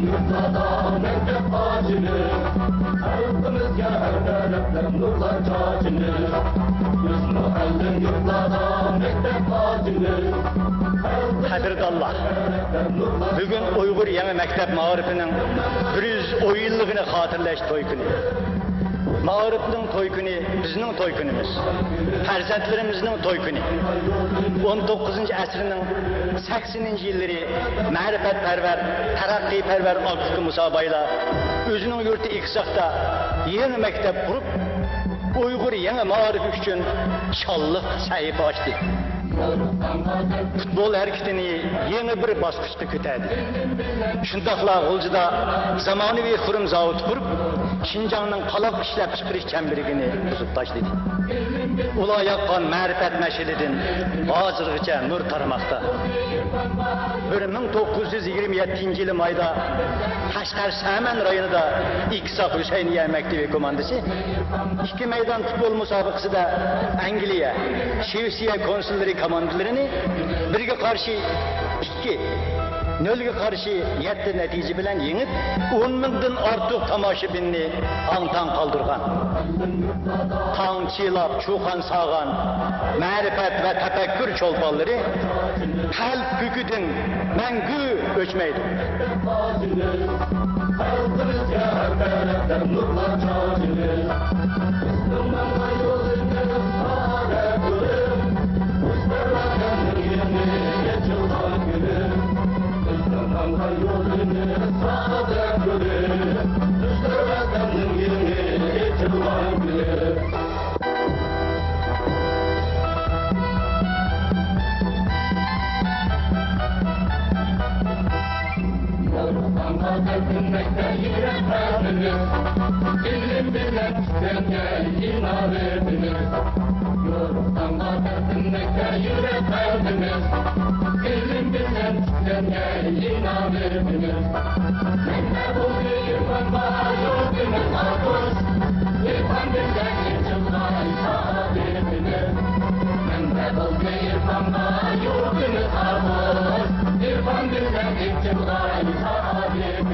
yurtlarda mektep açılır, halkımızga her taraftan nurlar saçılır. Biz muhallin yurtlarda mektep açılır. Qadrdonlar, bugun Uyg'ur yangi maktab ma'rifining 110 yilligini xotirlash to'y kuni. Ma'rifning to'y kuni bizning to'y kunimiz. Farzandlarimizning to'y kuni. 19-asrning 80-yillari ma'rifatparvar, taraqqiyparvar olqi musobaqalar o'zining yurti Iqsoqda yangi maktab qurib, Uyg'ur yangi ma'rifi uchun shonliq sahifa ochdi. Futbol hareketini yeni bir bosqichda ko'tardi. Shundaqla G'uljida zamonaviy xurum zavod qurib, Xinjiangning qaloq ishlab chiqarish chambarigini buzib tashladi. Ular yoqqan ma'rifat mashilidan hozirgacha nur tarmoqda. 1927 yil mayda Qashqar Saman rayonida Iqsoq Husayniya maktabi komandasi 2 maydon futbol musobaqasida Angliya, Shvetsiya konsullari komandalarını birga qarshi 2-0 qarshi 7 natija bilan yengib 10 mingdan ortiq tomoshabinni ong-tong qoldirgan. Tongchilab, cho'qan sog'an, ma'rifat va tafakkur cho'lponlari qalb ko'kidan mangu o'chmaydi. Halkımızga her taraftan nurlar saçılır. Müslümanlar yolunu sağda kılır. Müslümanların yerini geçilen gülür. Müslümanlar yolunu sağda kılır. Müslümanların yerini geçilen gülür. Mekte yürek kalbimiz, ilim bilen istenge iman ediniz. Yoruktan batırdın mekte yürek kalbimiz, ilim bilen istenge iman ediniz. Mekte bu irfan var yurdumuz arkus, irfan bilen geçilgan isabet ediniz. Mekte bu irfan var yurdumuz arkus, irfan bilen geçilgan isabet ediniz.